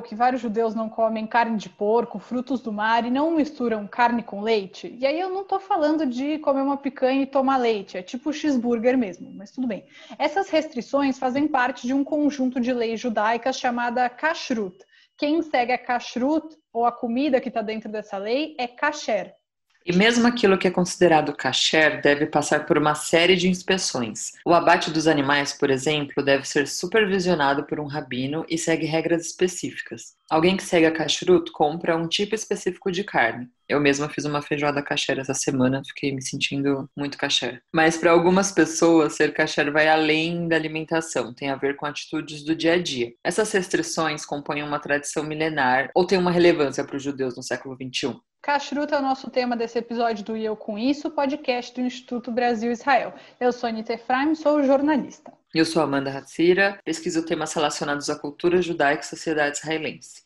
que vários judeus não comem carne de porco, frutos do mar e não misturam carne com leite? E aí eu não estou falando de comer uma picanha e tomar leite, é tipo cheeseburger mesmo, mas tudo bem. Essas restrições fazem parte de um conjunto de leis judaicas chamada kashrut. Quem segue a kashrut, ou a comida que está dentro dessa lei, é kasher. E mesmo aquilo que é considerado kasher deve passar por uma série de inspeções. O abate dos animais, por exemplo, deve ser supervisionado por um rabino e segue regras específicas. Alguém que segue a kashrut compra um tipo específico de carne. Eu mesma fiz uma feijoada kasher essa semana, fiquei me sentindo muito kasher. Mas para algumas pessoas, ser kasher vai além da alimentação, tem a ver com atitudes do dia a dia. Essas restrições compõem uma tradição milenar ou têm uma relevância para os judeus no século XXI. Kashrut é o nosso tema desse episódio do E Eu Com Isso, podcast do Instituto Brasil-Israel. Eu sou Anita Efraim, sou jornalista. Eu sou Amanda Hatzira, pesquiso temas relacionados à cultura judaica e sociedade israelense.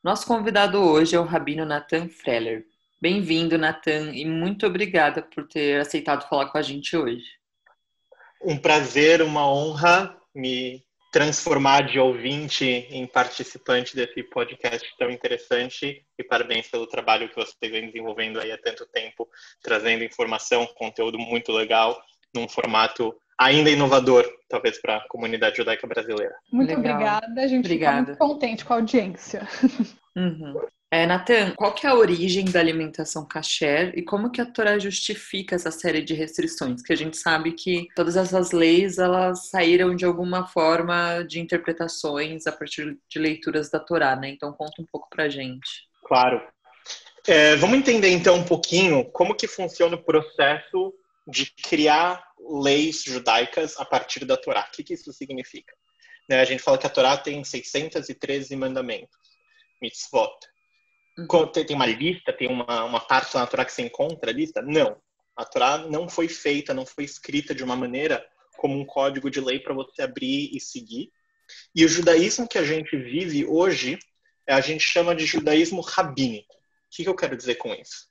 Nosso convidado hoje é o rabino Natan Freller. Bem-vindo, Natan, e muito obrigada por ter aceitado falar com a gente hoje. Um prazer, uma honra me transformar de ouvinte em participante desse podcast tão interessante e parabéns pelo trabalho que vocês vêm desenvolvendo aí há tanto tempo, trazendo informação, conteúdo muito legal, num formato ainda inovador, talvez para a comunidade judaica brasileira. Muito obrigada, a gente fica muito contente com a audiência. Natan, qual que é a origem da alimentação kasher e como que a Torá justifica essa série de restrições? Que a gente sabe que todas essas leis, elas saíram de alguma forma de interpretações a partir de leituras da Torá, né? Então conta um pouco pra gente. Claro. Vamos entender então um pouquinho como que funciona o processo de criar leis judaicas a partir da Torá. O que isso significa? A gente fala que a Torá tem 613 mandamentos, mitzvot. Tem uma lista, tem uma parte na Torá que você encontra a lista? Não. A Torá não foi feita, não foi escrita de uma maneira como um código de lei para você abrir e seguir. E o judaísmo que a gente vive hoje, a gente chama de judaísmo rabínico. O que eu quero dizer com isso?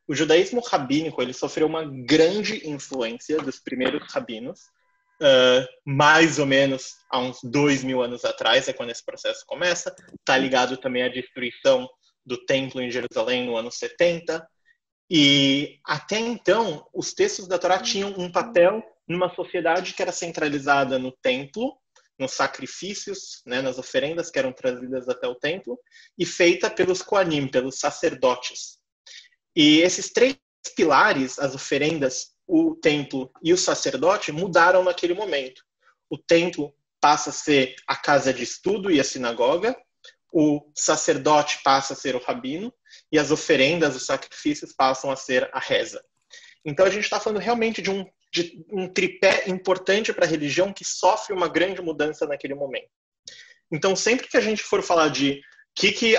O judaísmo rabínico, ele sofreu uma grande influência dos primeiros rabinos, mais ou menos há uns 2000 anos atrás, é quando esse processo começa. Está ligado também à destruição do templo em Jerusalém no ano 70. E até então, os textos da Torá tinham um papel numa sociedade que era centralizada no templo, nos sacrifícios, nas oferendas que eram trazidas até o templo, e feita pelos Koanim, pelos sacerdotes. E esses três pilares, as oferendas, o templo e o sacerdote, mudaram naquele momento. O templo passa a ser a casa de estudo e a sinagoga, o sacerdote passa a ser o rabino e as oferendas, os sacrifícios passam a ser a reza. Então a gente está falando realmente de um tripé importante para a religião que sofre uma grande mudança naquele momento. Então sempre que a gente for falar de que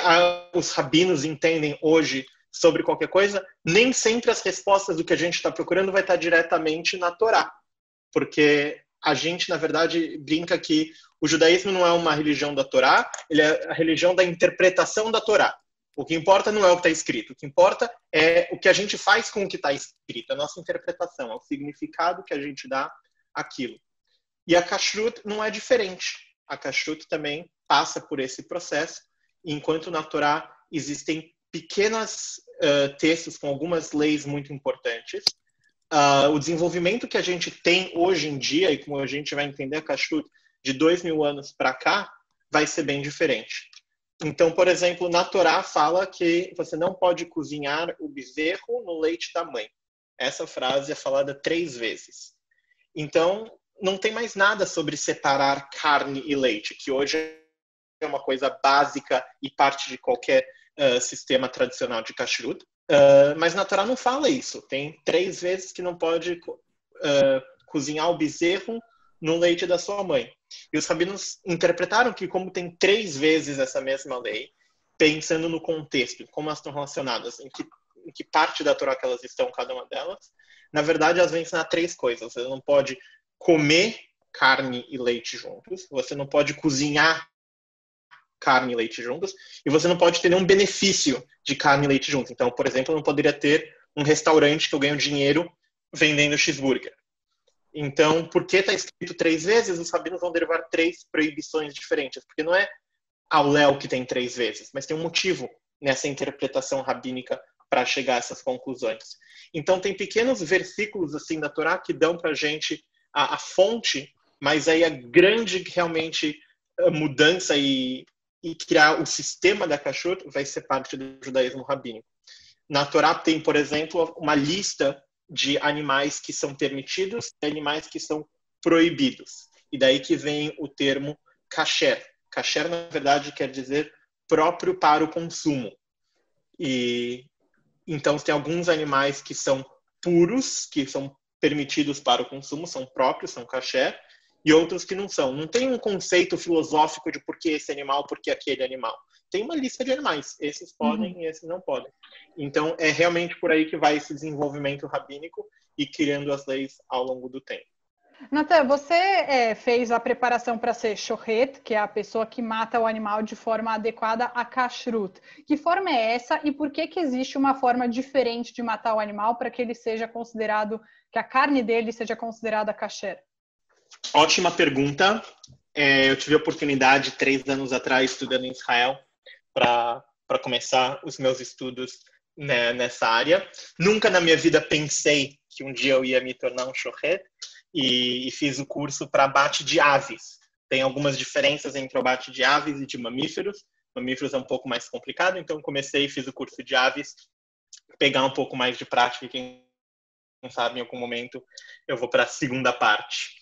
os rabinos entendem hoje sobre qualquer coisa, nem sempre as respostas do que a gente está procurando vai estar diretamente na Torá. Porque a gente, na verdade, brinca que o judaísmo não é uma religião da Torá, ele é a religião da interpretação da Torá. O que importa não é o que está escrito, o que importa é o que a gente faz com o que está escrito, a nossa interpretação, é o significado que a gente dá àquilo. E a kashrut não é diferente. A kashrut também passa por esse processo, enquanto na Torá existem pequenos textos com algumas leis muito importantes. O desenvolvimento que a gente tem hoje em dia, e como a gente vai entender a kashrut de 2000 anos para cá, vai ser bem diferente. Então, por exemplo, na Torá fala que você não pode cozinhar o bezerro no leite da mãe. Essa frase é falada 3 vezes. Então, não tem mais nada sobre separar carne e leite, que hoje é uma coisa básica e parte de qualquer sistema tradicional de kashrut. Mas na Torá não fala isso. Tem 3 vezes que não pode cozinhar o bezerro no leite da sua mãe. E os rabinos interpretaram que, como tem 3 vezes essa mesma lei, pensando no contexto, como elas estão relacionadas, em que parte da Torá que elas estão, cada uma delas, na verdade elas vão ensinar 3 coisas. Você não pode comer carne e leite juntos, você não pode cozinhar carne e leite juntos, e você não pode ter nenhum benefício de carne e leite juntos. Então, por exemplo, eu não poderia ter um restaurante que eu ganho dinheiro vendendo cheeseburger. Então, porque está escrito 3 vezes, os rabinos vão derivar 3 proibições diferentes, porque não é ao léu que tem 3 vezes, mas tem um motivo nessa interpretação rabínica para chegar a essas conclusões. Então, tem pequenos versículos assim da Torá que dão para a gente a fonte, mas aí a grande, realmente, mudança e criar o sistema da kashrut vai ser parte do judaísmo rabínico. Na Torá tem, por exemplo, uma lista de animais que são permitidos e animais que são proibidos. E daí que vem o termo kasher. Kasher, na verdade, quer dizer próprio para o consumo. E então, tem alguns animais que são puros, que são permitidos para o consumo, são próprios, são kasher, e outros que não são. Não tem um conceito filosófico de por que esse animal, por que aquele animal. Tem uma lista de animais. Esses podem e esses não podem. Então, é realmente por aí que vai esse desenvolvimento rabínico e criando as leis ao longo do tempo. Natan, você fez a preparação para ser shohet, que é a pessoa que mata o animal de forma adequada a kashrut. Que forma é essa e por que existe uma forma diferente de matar o animal para que ele seja considerado, que a carne dele seja considerada kasher? Ótima pergunta. Eu tive a oportunidade, 3 anos atrás, estudando em Israel, para começar os meus estudos, né, nessa área. Nunca na minha vida pensei que um dia eu ia me tornar um shohet, e fiz o curso para abate de aves. Tem algumas diferenças entre o abate de aves e de mamíferos. Mamíferos é um pouco mais complicado, então comecei e fiz o curso de aves, pegar um pouco mais de prática, e quem sabe em algum momento eu vou para a segunda parte.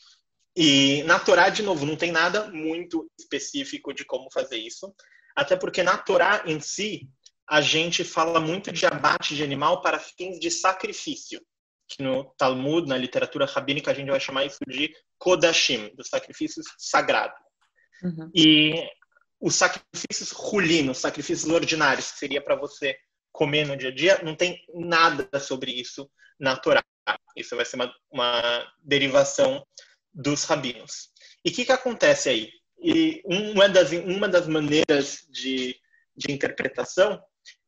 E na Torá, de novo, não tem nada muito específico de como fazer isso, até porque na Torá em si, a gente fala muito de abate de animal para fins de sacrifício. Que no Talmud, na literatura rabínica, a gente vai chamar isso de Kodashim, dos sacrifícios sagrados. E os sacrifícios hulin, os sacrifícios ordinários, que seria para você comer no dia a dia, não tem nada sobre isso na Torá. Isso vai ser uma derivação dos rabinos. E o que acontece aí? E uma das maneiras de interpretação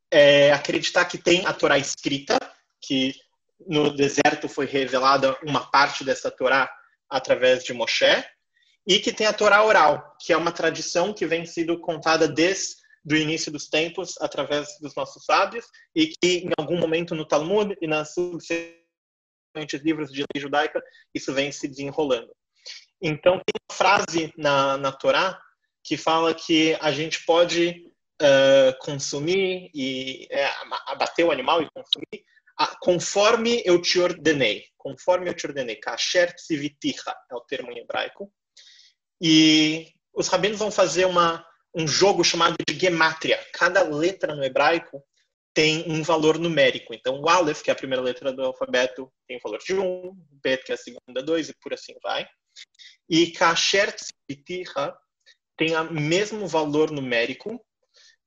é acreditar que tem a Torá escrita, que no deserto foi revelada uma parte dessa Torá através de Moshe, e que tem a Torá oral, que é uma tradição que vem sendo contada desde o início dos tempos através dos nossos sábios, e que em algum momento no Talmud e nas subsequentes livros de lei judaica isso vem se desenrolando. Então tem uma frase na Torá que fala que a gente pode consumir e abater o animal e consumir conforme eu te ordenei. Conforme eu te ordenei. Kasher tziviticha é o termo em hebraico. E os rabinos vão fazer um jogo chamado de gemátria. Cada letra no hebraico tem um valor numérico. Então, o Aleph, que é a primeira letra do alfabeto, tem o valor de 1, Bet, que é a segunda, 2, e por assim vai. E Kasher tziviticha tem o mesmo valor numérico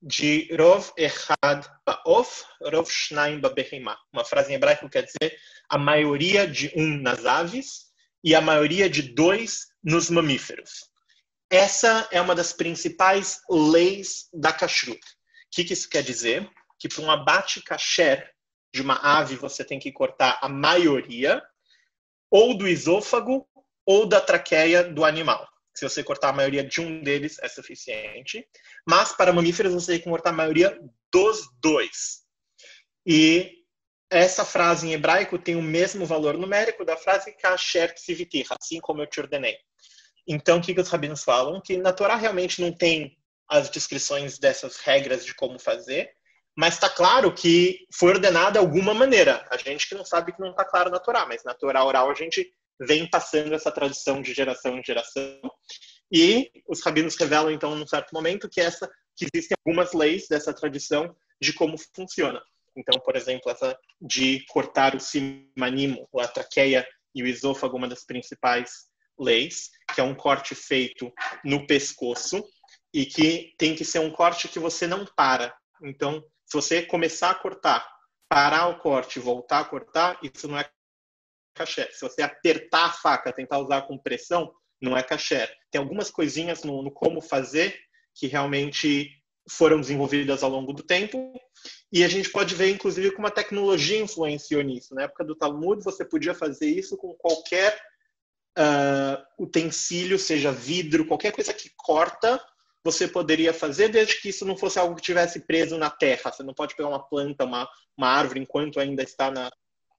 de Rov Echad Ba'of, Rov Shnaim Ba'behemah. Uma frase em hebraico quer dizer a maioria de 1 nas aves e a maioria de 2 nos mamíferos. Essa é uma das principais leis da kashrut. O que isso quer dizer? Que para um abate kasher de uma ave você tem que cortar a maioria ou do esôfago ou da traqueia do animal. Se você cortar a maioria de um deles, é suficiente. Mas, para mamíferos, você tem que cortar a maioria dos 2. E essa frase em hebraico tem o mesmo valor numérico da frase kasher tziviticha, assim como eu te ordenei. Então, o que os rabinos falam? Que na Torá realmente não tem as descrições dessas regras de como fazer, mas está claro que foi ordenado de alguma maneira. A gente que não sabe que não está claro na Torá, mas na Torá oral a gente vem passando essa tradição de geração em geração. E os rabinos revelam, então, num certo momento, que existem algumas leis dessa tradição de como funciona. Então, por exemplo, essa de cortar o simanim, a traqueia e o esôfago, uma das principais leis, que é um corte feito no pescoço e que tem que ser um corte que você não para. Então, se você começar a cortar, parar o corte, voltar a cortar, isso não é kasher. Se você apertar a faca, tentar usar com pressão, não é kasher. Tem algumas coisinhas no como fazer que realmente foram desenvolvidas ao longo do tempo, e a gente pode ver, inclusive, como a tecnologia influenciou nisso. Na época do Talmud, você podia fazer isso com qualquer utensílio, seja vidro, qualquer coisa que corta, você poderia fazer, desde que isso não fosse algo que estivesse preso na terra. Você não pode pegar uma planta, uma árvore, enquanto ainda está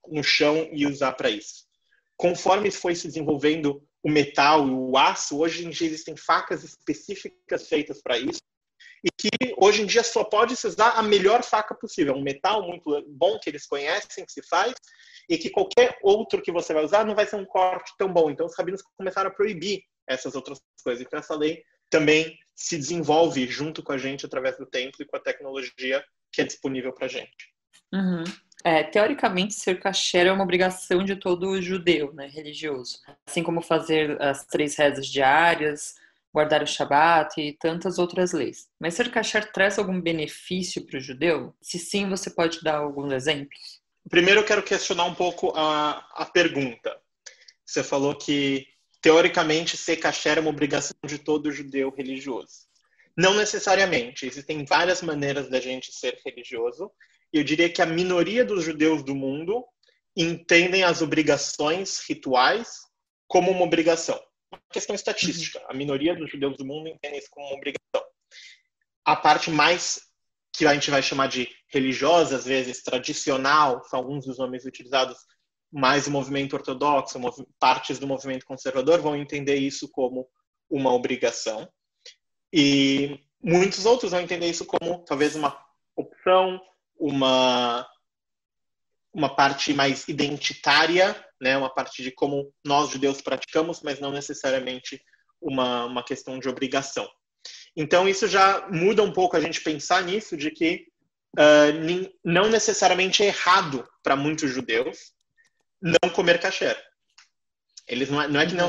no chão e usar para isso. Conforme foi se desenvolvendo o metal e o aço, hoje em dia existem facas específicas feitas para isso, e que hoje em dia só pode se usar a melhor faca possível. Um metal muito bom que eles conhecem, que se faz, e que qualquer outro que você vai usar não vai ser um corte tão bom. Então os rabinos começaram a proibir essas outras coisas. Então essa lei também se desenvolve junto com a gente através do tempo e com a tecnologia que é disponível para a gente. Uhum. Teoricamente, ser kasher é uma obrigação de todo judeu, né, religioso. Assim como fazer as 3 rezas diárias, guardar o Shabat e tantas outras leis. Mas ser kasher traz algum benefício para o judeu? Se sim, você pode dar alguns exemplos? Primeiro, eu quero questionar um pouco a pergunta. Você falou que, teoricamente, ser kasher é uma obrigação de todo judeu religioso. Não necessariamente. Existem várias maneiras da gente ser religioso. E eu diria que a minoria dos judeus do mundo entendem as obrigações rituais como uma obrigação. Uma questão estatística. A minoria dos judeus do mundo entendem isso como uma obrigação. A parte mais que a gente vai chamar de religiosa, às vezes tradicional, são alguns dos nomes utilizados, mais o movimento ortodoxo, partes do movimento conservador vão entender isso como uma obrigação. E muitos outros vão entender isso como talvez uma opção, uma parte mais identitária, né? Uma parte de como nós judeus praticamos, mas não necessariamente uma questão de obrigação. Então isso já muda um pouco a gente pensar nisso, de que não necessariamente é errado para muitos judeus não comer kasher. Eles não é que não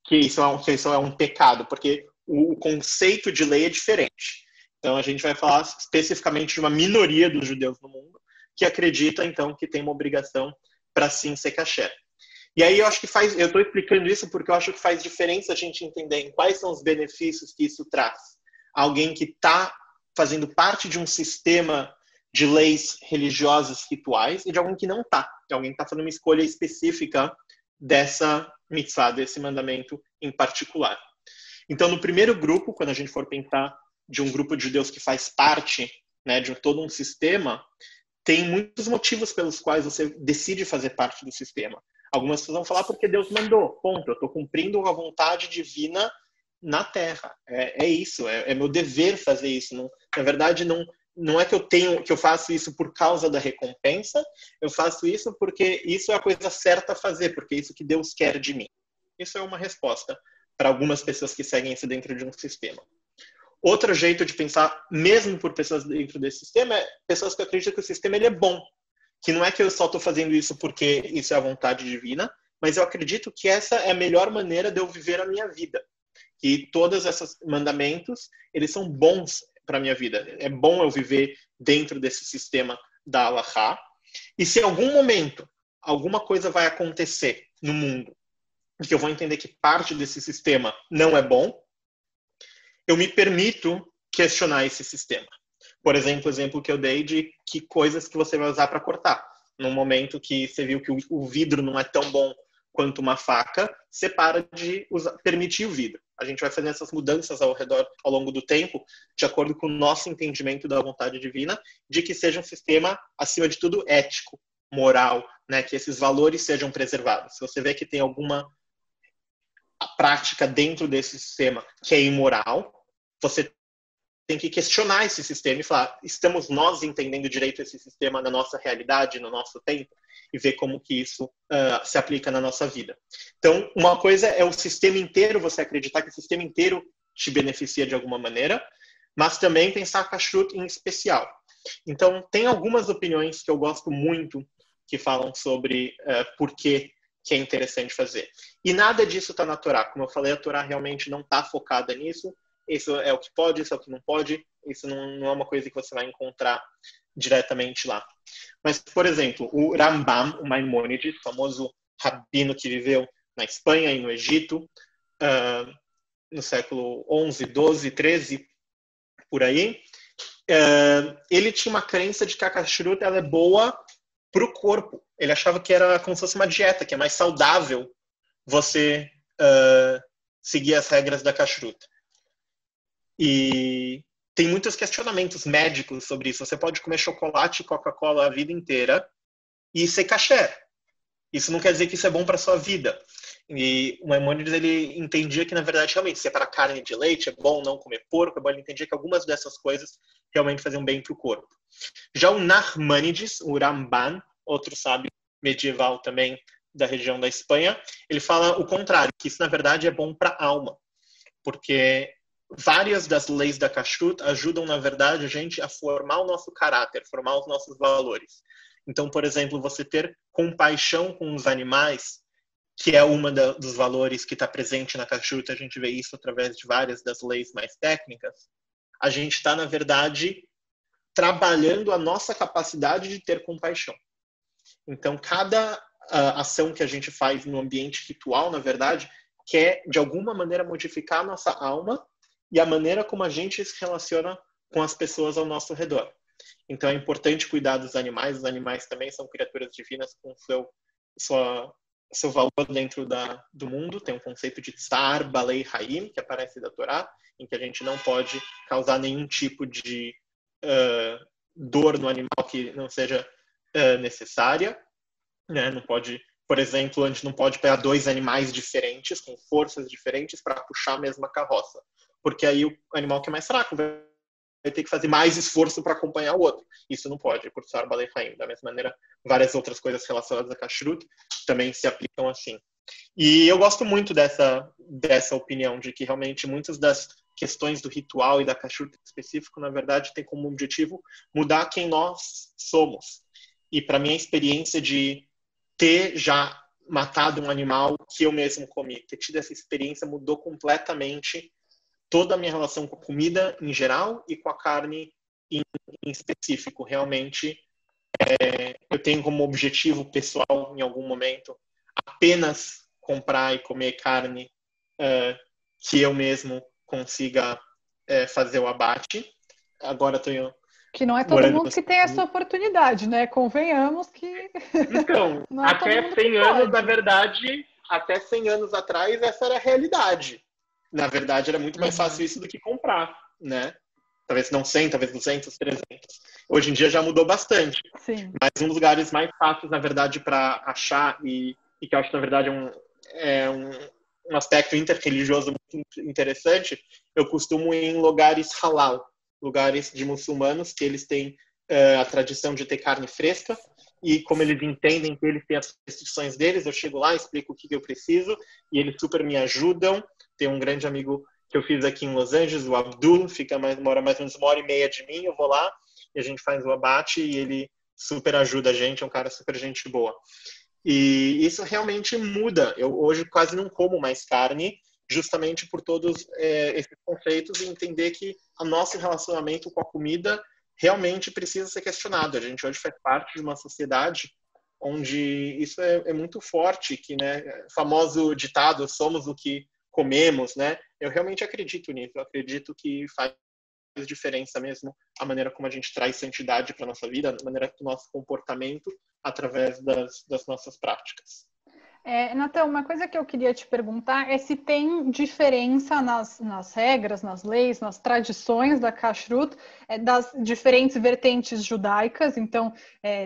que isso é um pecado, porque o conceito de lei é diferente. Então a gente vai falar especificamente de uma minoria dos judeus no mundo que acredita então que tem uma obrigação para sim ser kasher. E aí eu acho que eu estou explicando isso porque eu acho que faz diferença a gente entender em quais são os benefícios que isso traz. Alguém que está fazendo parte de um sistema de leis religiosas rituais e de alguém que não está. De alguém que está fazendo uma escolha específica dessa mitzvah, desse mandamento em particular. Então, no primeiro grupo, quando a gente for pensar de um grupo de judeus que faz parte, né, de todo um sistema, tem muitos motivos pelos quais você decide fazer parte do sistema. Algumas pessoas vão falar porque Deus mandou, ponto. Eu estou cumprindo a vontade divina na Terra. É isso, é meu dever fazer isso. Não, na verdade, não é que eu faço isso por causa da recompensa, eu faço isso porque isso é a coisa certa a fazer, porque é isso que Deus quer de mim. Isso é uma resposta para algumas pessoas que seguem isso dentro de um sistema. Outro jeito de pensar, mesmo por pessoas dentro desse sistema, é pessoas que acreditam que o sistema ele é bom. Que não é que eu só estou fazendo isso porque isso é a vontade divina, mas eu acredito que essa é a melhor maneira de eu viver a minha vida. Que todos esses mandamentos, eles são bons para a minha vida. É bom eu viver dentro desse sistema da Halakha. E se em algum momento alguma coisa vai acontecer no mundo e que eu vou entender que parte desse sistema não é bom, eu me permito questionar esse sistema. Por exemplo, o exemplo que eu dei de que coisas que você vai usar para cortar. No momento que você viu que o vidro não é tão bom quanto uma faca, você para de permitir o vidro. A gente vai fazendo essas mudanças ao longo do tempo, de acordo com o nosso entendimento da vontade divina, de que seja um sistema, acima de tudo, ético, moral, né? Que esses valores sejam preservados. Se você vê que tem alguma prática dentro desse sistema que é imoral, você tem que questionar esse sistema e falar, estamos nós entendendo direito esse sistema na nossa realidade, no nosso tempo, e ver como que isso se aplica na nossa vida. Então, uma coisa é o sistema inteiro, você acreditar que o sistema inteiro te beneficia de alguma maneira, mas também pensar kashrut em especial. Então, tem algumas opiniões que eu gosto muito que falam sobre por que é interessante fazer. E nada disso está na Torá. Como eu falei, a Torá realmente não está focada nisso. Isso é o que pode, isso é o que não pode. Isso não é uma coisa que você vai encontrar diretamente lá. Mas, por exemplo, o Rambam, o Maimônides, famoso rabino que viveu na Espanha e no Egito, no século 11, 12, 13, por aí, ele tinha uma crença de que a kashrut ela é boa para o corpo. Ele achava que era como se fosse uma dieta, que é mais saudável você seguir as regras da kashrut. E tem muitos questionamentos médicos sobre isso. Você pode comer chocolate e Coca-Cola a vida inteira e ser kasher. Isso não quer dizer que isso é bom para sua vida. E o Maimônides, ele entendia que, na verdade, realmente, separar carne de leite é bom, não comer porco é bom. Ele entendia que algumas dessas coisas realmente faziam bem para o corpo. Já o Nachmanides, o Ramban, outro sábio medieval também da região da Espanha, ele fala o contrário, que isso, na verdade, é bom para a alma. Porque várias das leis da Kashrut ajudam, na verdade, a gente a formar o nosso caráter, formar os nossos valores. Então, por exemplo, você ter compaixão com os animais, que é uma dos valores que está presente na Kashrut, a gente vê isso através de várias das leis mais técnicas, a gente está, na verdade, trabalhando a nossa capacidade de ter compaixão. Então, cada ação que a gente faz no ambiente ritual, na verdade, quer, de alguma maneira, modificar a nossa alma e a maneira como a gente se relaciona com as pessoas ao nosso redor. Então, é importante cuidar dos animais. Os animais também são criaturas divinas com seu valor dentro do mundo. Tem um conceito de tsar, balei, haim, que aparece da Torá, em que a gente não pode causar nenhum tipo de dor no animal que não seja necessária. Né? Não pode, por exemplo, a gente não pode pegar dois animais diferentes, com forças diferentes, para puxar a mesma carroça. Porque aí o animal que é mais fraco vai ter que fazer mais esforço para acompanhar o outro. Isso não pode, por Tsar Balei Haim. Da mesma maneira, várias outras coisas relacionadas a Kashrut também se aplicam assim. E eu gosto muito dessa opinião, de que realmente muitas das questões do ritual e da Kashrut específico, na verdade, tem como objetivo mudar quem nós somos. E para mim, a experiência de ter já matado um animal que eu mesmo comi, ter tido essa experiência mudou completamente toda a minha relação com a comida em geral e com a carne em específico. Realmente, eu tenho como objetivo pessoal, em algum momento, apenas comprar e comer carne que eu mesmo consiga fazer o abate. Agora eu tenho... Que não é todo mundo que tem essa oportunidade, né? Convenhamos que... Então, não é até 100 anos, na verdade, até 100 anos atrás, essa era a realidade. Na verdade, era muito mais fácil isso do que comprar, né? Talvez não 100, talvez 200, 300. Hoje em dia já mudou bastante. Sim. Mas um dos lugares mais fáceis, na verdade, para achar, e que eu acho, na verdade, um aspecto interreligioso muito interessante, eu costumo ir em lugares halal, lugares de muçulmanos, que eles têm a tradição de ter carne fresca, e como eles entendem que eles têm as restrições deles, eu chego lá, explico o que eu preciso, e eles super me ajudam. Tem um grande amigo que eu fiz aqui em Los Angeles, o Abdul, mora mais ou menos 1h30 de mim, eu vou lá, e a gente faz o abate, e ele super ajuda a gente, é um cara super gente boa. E isso realmente muda. Eu hoje quase não como mais carne, justamente por todos esses conceitos, e entender que o nosso relacionamento com a comida realmente precisa ser questionado. A gente hoje faz parte de uma sociedade onde isso é muito forte, que, né, famoso ditado, somos o que comemos, né? Eu realmente acredito nisso. Eu acredito que faz diferença mesmo a maneira como a gente traz santidade para a nossa vida, a maneira do nosso comportamento através das nossas práticas. Natan, uma coisa que eu queria te perguntar é se tem diferença nas regras, nas leis, nas tradições da Kashrut, das diferentes vertentes judaicas. Então,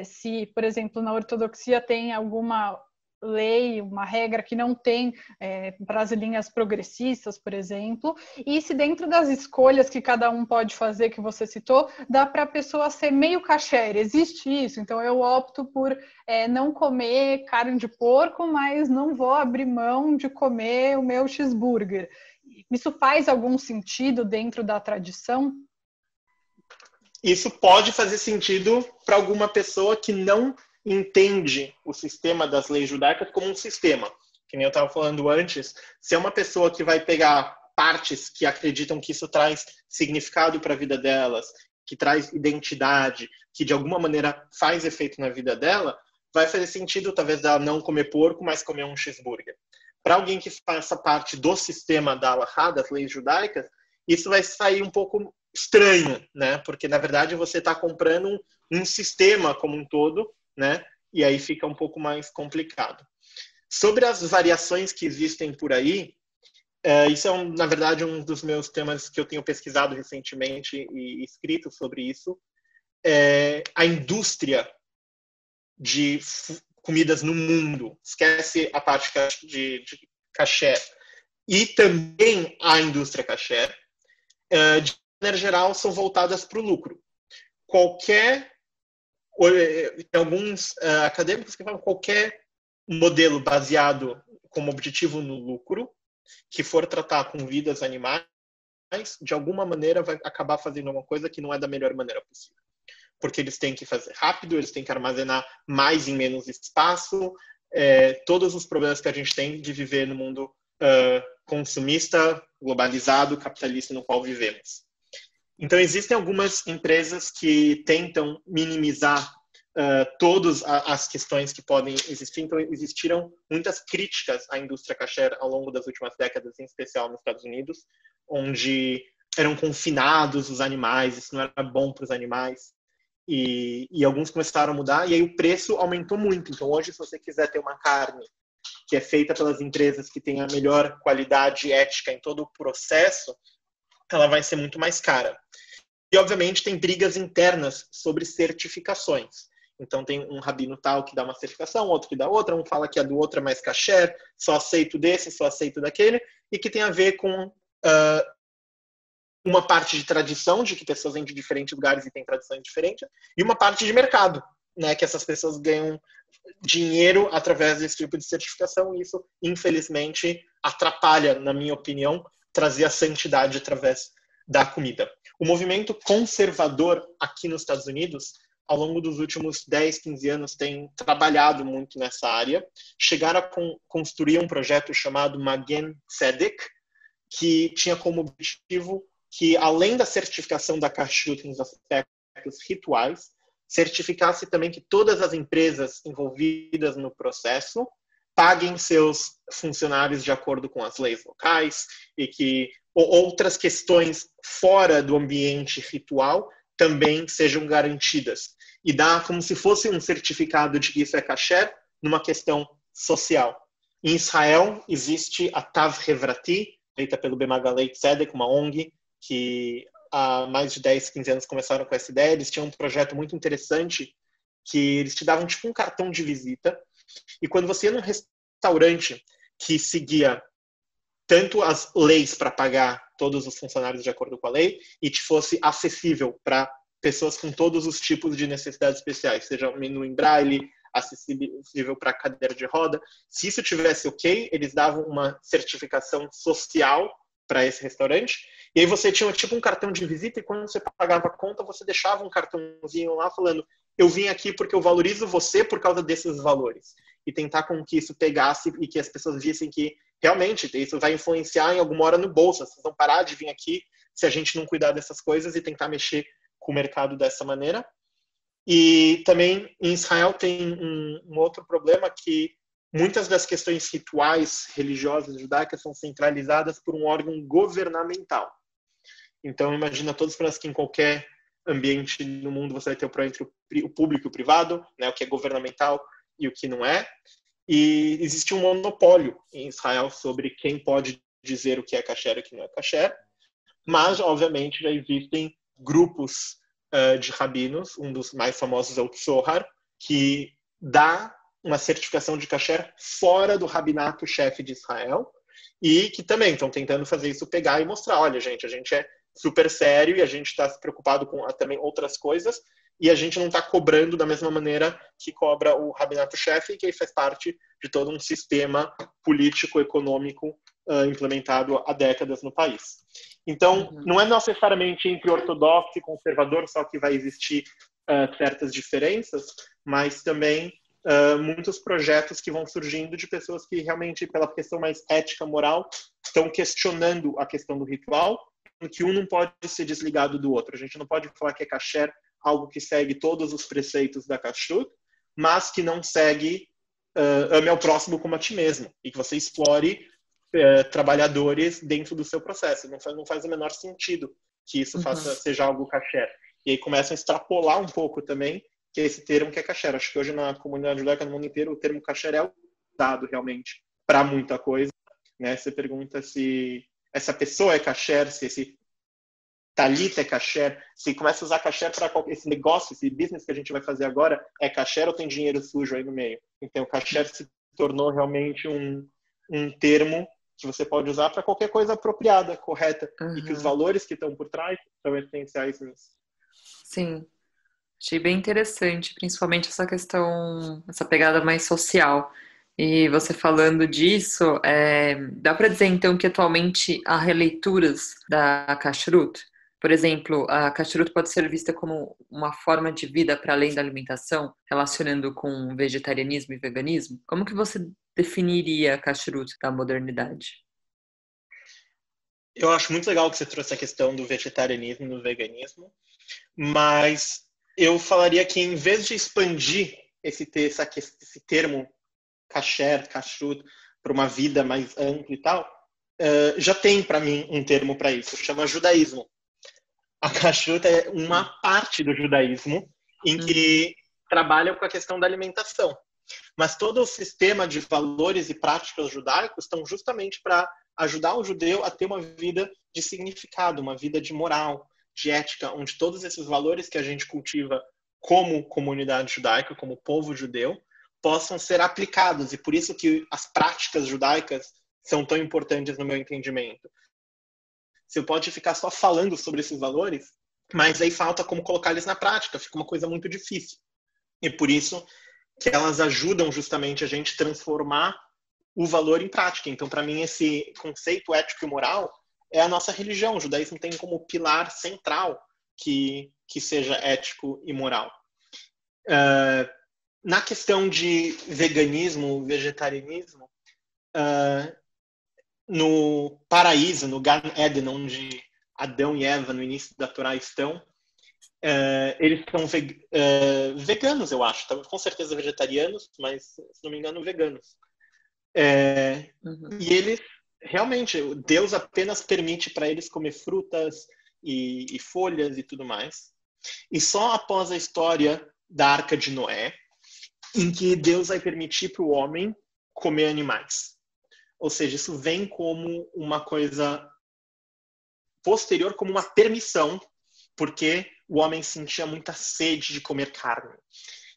se, por exemplo, na ortodoxia tem alguma lei, uma regra que não tem para as linhas progressistas, por exemplo, e se dentro das escolhas que cada um pode fazer, que você citou, dá para a pessoa ser meio kasher, existe isso, então eu opto por não comer carne de porco, mas não vou abrir mão de comer o meu cheeseburger. Isso faz algum sentido dentro da tradição? Isso pode fazer sentido para alguma pessoa que não entende o sistema das leis judaicas como um sistema. Que nem eu estava falando antes, se é uma pessoa que vai pegar partes que acreditam que isso traz significado para a vida delas, que traz identidade, que de alguma maneira faz efeito na vida dela, vai fazer sentido talvez ela não comer porco, mas comer um cheeseburger. Para alguém que faça parte do sistema da Halakha, das leis judaicas, isso vai sair um pouco estranho, né? Porque na verdade você está comprando um sistema como um todo, né? E aí fica um pouco mais complicado. Sobre as variações que existem por aí, Isso é, na verdade, um dos meus temas que eu tenho pesquisado recentemente e escrito sobre isso. A indústria de comidas no mundo, esquece a parte de kasher, e também a indústria kasher, de maneira geral, são voltadas para o lucro. Alguns acadêmicos que falam qualquer modelo baseado como objetivo no lucro, que for tratar com vidas animais, de alguma maneira vai acabar fazendo uma coisa que não é da melhor maneira possível. Porque eles têm que fazer rápido, eles têm que armazenar mais em menos espaço, todos os problemas que a gente tem de viver no mundo consumista, globalizado, capitalista no qual vivemos. Então, existem algumas empresas que tentam minimizar todas as questões que podem existir. Então, existiram muitas críticas à indústria kasher ao longo das últimas décadas, em especial nos Estados Unidos, onde eram confinados os animais, isso não era bom para os animais. E alguns começaram a mudar, e aí o preço aumentou muito. Então, hoje, se você quiser ter uma carne que é feita pelas empresas que têm a melhor qualidade ética em todo o processo, ela vai ser muito mais cara. E, obviamente, tem brigas internas sobre certificações. Então, tem um rabino tal que dá uma certificação, outro que dá outra, um fala que a do outro é mais kasher, só aceito desse, só aceito daquele, e que tem a ver com uma parte de tradição, de que pessoas vêm de diferentes lugares e têm tradições diferentes, e uma parte de mercado, né, que essas pessoas ganham dinheiro através desse tipo de certificação, e isso, infelizmente, atrapalha, na minha opinião, trazer a santidade através da comida. O movimento conservador aqui nos Estados Unidos, ao longo dos últimos 10, 15 anos, tem trabalhado muito nessa área. Chegaram a construir um projeto chamado Magen Tzedek, que tinha como objetivo que, além da certificação da kashrut nos aspectos rituais, certificasse também que todas as empresas envolvidas no processo paguem seus funcionários de acordo com as leis locais e que outras questões fora do ambiente ritual também sejam garantidas. E dá como se fosse um certificado de que isso é kasher numa questão social. Em Israel, existe a Tav Hevrati, feita pelo Bemagalei Tzedek, uma ONG, que há mais de 10, 15 anos começaram com essa ideia. Eles tinham um projeto muito interessante que eles te davam tipo um cartão de visita, e quando você ia num restaurante que seguia tanto as leis para pagar todos os funcionários de acordo com a lei e te fosse acessível para pessoas com todos os tipos de necessidades especiais, seja um menu em braille, acessível para cadeira de roda. Se isso tivesse ok, eles davam uma certificação social para esse restaurante, e aí você tinha tipo um cartão de visita, e quando você pagava a conta, você deixava um cartãozinho lá falando: eu vim aqui porque eu valorizo você por causa desses valores, e tentar com que isso pegasse e que as pessoas vissem que realmente isso vai influenciar em alguma hora no bolso. Vocês vão parar de vir aqui se a gente não cuidar dessas coisas e tentar mexer com o mercado dessa maneira. E também em Israel tem um outro problema, que muitas das questões rituais religiosas judaicas são centralizadas por um órgão governamental. Então, imagina todos os problemas que em qualquer ambiente no mundo você vai ter entre o público e o privado, né, o que é governamental e o que não é. E existe um monopólio em Israel sobre quem pode dizer o que é kasher e o que não é kasher. Mas, obviamente, já existem grupos de rabinos, um dos mais famosos é o Tzohar, que dá uma certificação de kasher fora do rabinato-chefe de Israel, e que também estão tentando fazer isso, pegar e mostrar: olha, gente, a gente é super sério e a gente está preocupado com também outras coisas, e a gente não está cobrando da mesma maneira que cobra o rabinato-chefe, que aí faz parte de todo um sistema político-econômico implementado há décadas no país. Então, não é necessariamente entre ortodoxo e conservador só que vai existir certas diferenças, mas também muitos projetos que vão surgindo de pessoas que realmente, pela questão mais ética, moral, estão questionando a questão do ritual, que um não pode ser desligado do outro. A gente não pode falar que é kasher algo que segue todos os preceitos da kashrut, mas que não segue ame ao próximo como a ti mesmo, e que você explore trabalhadores dentro do seu processo. Não faz o menor sentido que isso seja algo kasher. E aí começam a extrapolar um pouco também que é esse termo que é kasher. Acho que hoje na comunidade judaica no mundo inteiro o termo kasher é usado realmente para muita coisa, né? Você pergunta se essa pessoa é kasher, se esse talit é kasher, se começa a usar kasher para esse negócio, esse business que a gente vai fazer agora, é kasher ou tem dinheiro sujo aí no meio? Então, o kasher se tornou realmente um termo que você pode usar para qualquer coisa apropriada, correta, e que os valores que estão por trás são essenciais nisso. Sim. Achei bem interessante, principalmente essa questão, essa pegada mais social. E você falando disso, dá para dizer então que atualmente há releituras da Kashrut? Por exemplo, a Kashrut pode ser vista como uma forma de vida para além da alimentação, relacionando com vegetarianismo e veganismo? Como que você definiria a Kashrut da modernidade? Eu acho muito legal que você trouxe a questão do vegetarianismo e do veganismo, mas eu falaria que em vez de expandir esse termo kasher, kashrut, para uma vida mais ampla e tal, já tem para mim um termo para isso, chama judaísmo. A kashrut é uma parte do judaísmo em que trabalha com a questão da alimentação. Mas todo o sistema de valores e práticas judaicos estão justamente para ajudar o judeu a ter uma vida de significado, uma vida de moral, de ética, onde todos esses valores que a gente cultiva como comunidade judaica, como povo judeu, possam ser aplicados. E por isso que as práticas judaicas são tão importantes no meu entendimento. Você pode ficar só falando sobre esses valores, mas aí falta como colocar eles na prática, fica uma coisa muito difícil. E por isso que elas ajudam justamente a gente transformar o valor em prática. Então, para mim, esse conceito ético e moral é a nossa religião. O judaísmo tem como pilar central que seja ético e moral. Na questão de veganismo, vegetarianismo, no paraíso, no Gan Eden, onde Adão e Eva, no início da Torá, estão, eles são veganos, eu acho. Com certeza vegetarianos, mas, se não me engano, veganos. E eles, realmente, Deus apenas permite para eles comer frutas e folhas e tudo mais. E só após a história da Arca de Noé, em que Deus vai permitir para o homem comer animais. Ou seja, isso vem como uma coisa posterior, como uma permissão, porque o homem sentia muita sede de comer carne.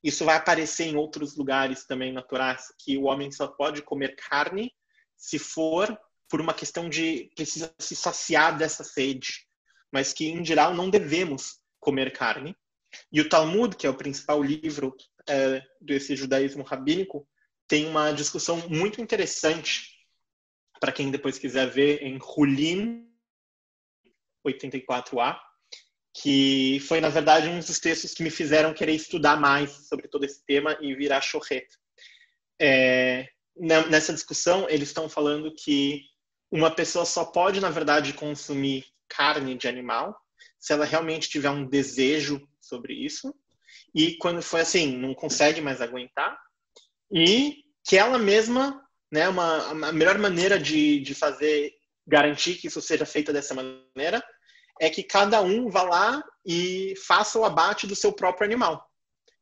Isso vai aparecer em outros lugares também na Torá, que o homem só pode comer carne se for por uma questão de precisa se saciar dessa sede, mas que, em geral, não devemos comer carne. E o Talmud, que é o principal livro desse judaísmo rabínico, tem uma discussão muito interessante para quem depois quiser ver em Hulin 84a, que foi, na verdade, um dos textos que me fizeram querer estudar mais sobre todo esse tema e virar shochet. Nessa discussão, eles estão falando que uma pessoa só pode, na verdade, consumir carne de animal se ela realmente tiver um desejo sobre isso, e quando foi assim, não consegue mais aguentar, e que ela mesma, né, a melhor maneira de garantir que isso seja feito dessa maneira é que cada um vá lá e faça o abate do seu próprio animal.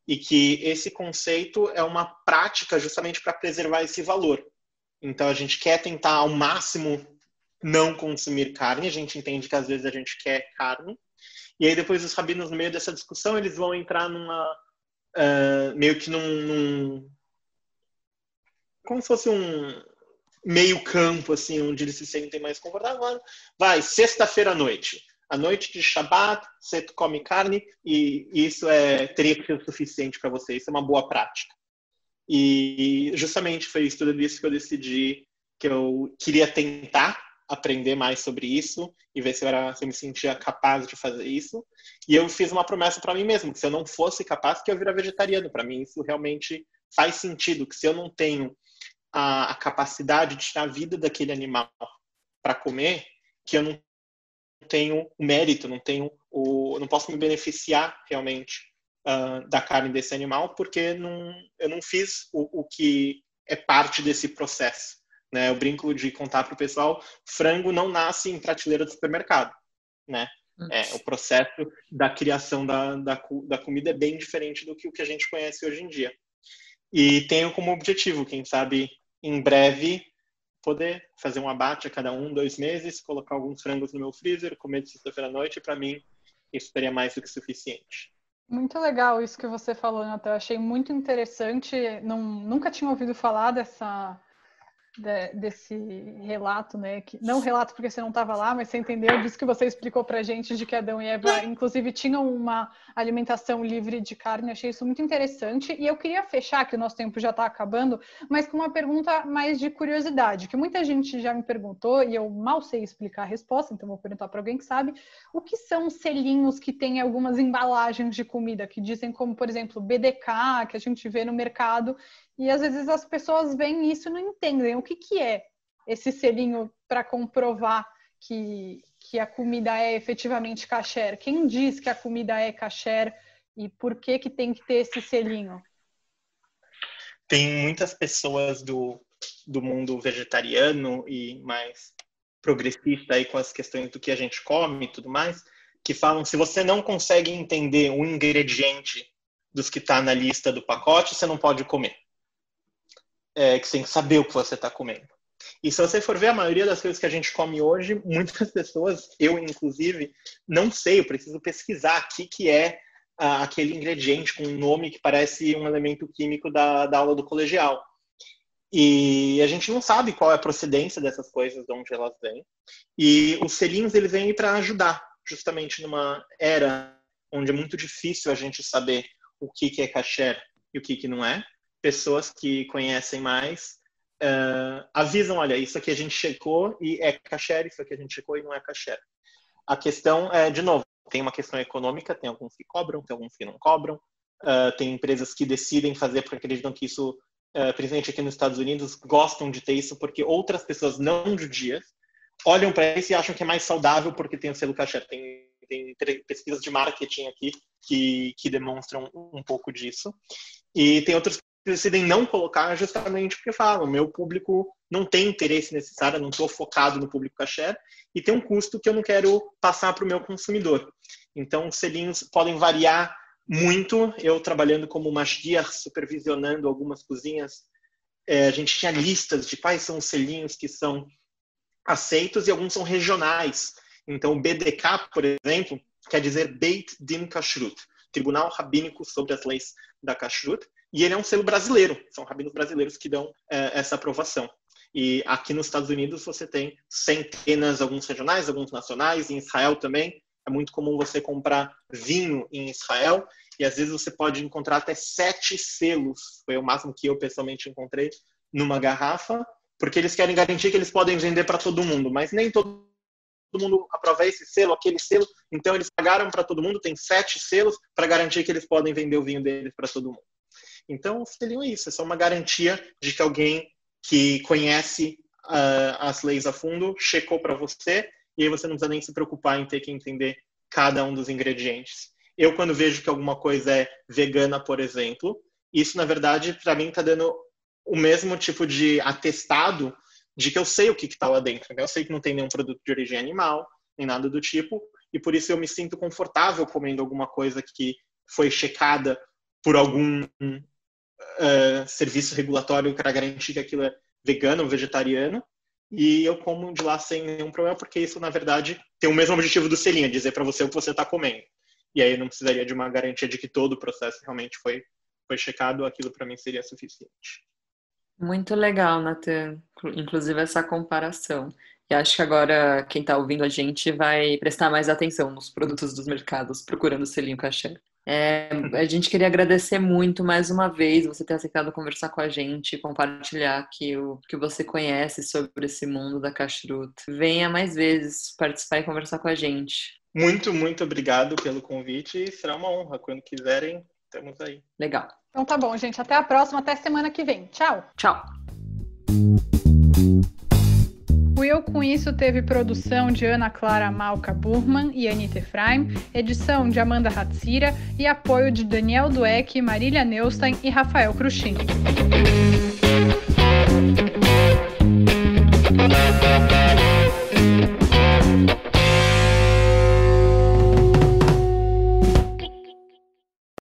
E que esse conceito é uma prática justamente para preservar esse valor. Então, a gente quer tentar ao máximo não consumir carne, a gente entende que às vezes a gente quer carne, e aí depois os rabinos, no meio dessa discussão, eles vão entrar meio que como se fosse um meio campo, assim, onde eles se sentem mais confortáveis. Vai, sexta-feira à noite de Shabbat, você come carne, e isso teria que ser o suficiente para você, isso é uma boa prática. E justamente foi tudo isso que eu decidi que eu queria tentar aprender mais sobre isso e ver se eu me sentia capaz de fazer isso. E eu fiz uma promessa para mim mesmo, que se eu não fosse capaz, que eu virar vegetariano. Para mim isso realmente faz sentido, que se eu não tenho a capacidade de tirar a vida daquele animal para comer, que eu não tenho o mérito, não posso me beneficiar realmente da carne desse animal, porque eu não fiz o que é parte desse processo. Né? Eu brinco de contar para o pessoal, frango não nasce em prateleira do supermercado. Né? O processo da criação da comida é bem diferente do que o que a gente conhece hoje em dia. E tenho como objetivo, quem sabe, em breve, poder fazer um abate a cada 2 meses, colocar alguns frangos no meu freezer, comer de sexta-feira à noite, para mim isso seria mais do que suficiente. Muito legal isso que você falou, Nathan. Eu achei muito interessante. Nunca tinha ouvido falar desse relato, né? Não relato porque você não estava lá, mas você entendeu disso que você explicou pra gente, de que Adão e Eva, inclusive, tinham uma alimentação livre de carne. Achei isso muito interessante. E eu queria fechar, que o nosso tempo já está acabando, mas com uma pergunta mais de curiosidade, que muita gente já me perguntou e eu mal sei explicar a resposta, então vou perguntar para alguém que sabe. O que são selinhos que têm algumas embalagens de comida, que dizem como, por exemplo, BDK, que a gente vê no mercado, e às vezes as pessoas veem isso e não entendem o que é esse selinho para comprovar que a comida é efetivamente kasher? Quem diz que a comida é kasher e por que tem que ter esse selinho? Tem muitas pessoas do mundo vegetariano e mais progressista aí com as questões do que a gente come e tudo mais, que falam, se você não consegue entender um ingrediente dos que está na lista do pacote, você não pode comer. Que você tem que saber o que você está comendo. E se você for ver a maioria das coisas que a gente come hoje, muitas pessoas, eu inclusive, não sei, eu preciso pesquisar o que é aquele ingrediente com um nome que parece um elemento químico da aula do colegial. E a gente não sabe qual é a procedência dessas coisas, de onde elas vêm. E os selinhos, eles vêm para ajudar, justamente numa era onde é muito difícil a gente saber o que é kasher e o que não é. Pessoas que conhecem mais avisam, olha, isso aqui a gente checou e é kasher, isso aqui a gente checou e não é kasher. A questão é, de novo, tem uma questão econômica, tem alguns que cobram, tem alguns que não cobram, tem empresas que decidem fazer porque acreditam que isso, principalmente aqui nos Estados Unidos, gostam de ter isso porque outras pessoas não judias olham para isso e acham que é mais saudável porque tem o selo kasher. Tem pesquisas de marketing aqui que demonstram um pouco disso. E tem outros decidem não colocar justamente porque falam, meu público não tem interesse necessário, eu não estou focado no público kasher e tem um custo que eu não quero passar para o meu consumidor. Então, os selinhos podem variar muito. Eu trabalhando como mashgiach, supervisionando algumas cozinhas, a gente tinha listas de quais são os selinhos que são aceitos e alguns são regionais. Então, o BDK, por exemplo, quer dizer Beit Din Kashrut, Tribunal Rabínico sobre as Leis da Kashrut, e ele é um selo brasileiro, são rabinos brasileiros que dão essa aprovação. E aqui nos Estados Unidos você tem centenas, alguns regionais, alguns nacionais, em Israel também. É muito comum você comprar vinho em Israel, e às vezes você pode encontrar até 7 selos, foi o máximo que eu pessoalmente encontrei, numa garrafa, porque eles querem garantir que eles podem vender para todo mundo, mas nem todo mundo aprova esse selo, aquele selo, então eles pagaram para todo mundo, tem 7 selos para garantir que eles podem vender o vinho deles para todo mundo. Então, seria isso, é só uma garantia de que alguém que conhece as leis a fundo checou para você, e aí você não precisa nem se preocupar em ter que entender cada um dos ingredientes. Eu, quando vejo que alguma coisa é vegana, por exemplo, isso, na verdade, para mim está dando o mesmo tipo de atestado de que eu sei o que está lá dentro. Né? Eu sei que não tem nenhum produto de origem animal, nem nada do tipo, e por isso eu me sinto confortável comendo alguma coisa que foi checada por algum serviço regulatório para garantir que aquilo é vegano ou vegetariano, e eu como de lá sem nenhum problema, porque isso, na verdade, tem o mesmo objetivo do selinho, dizer para você o que você está comendo. E aí eu não precisaria de uma garantia de que todo o processo realmente foi checado, aquilo para mim seria suficiente. Muito legal, Nathan, inclusive essa comparação. E acho que agora quem está ouvindo a gente vai prestar mais atenção nos produtos dos mercados, procurando o selinho kasher. A gente queria agradecer muito mais uma vez você ter aceitado conversar com a gente, compartilhar o que você conhece sobre esse mundo da kashrut. Venha mais vezes participar e conversar com a gente. Muito, muito obrigado pelo convite e será uma honra. Quando quiserem, estamos aí. Legal. Então tá bom, gente. Até a próxima, até semana que vem. Tchau. Tchau. O Eu Com Isso teve produção de Ana Clara Malka Burman e Anita Efraim, edição de Amanda Hatzira e apoio de Daniel Dueck, Marília Neustein e Rafael Cruxin.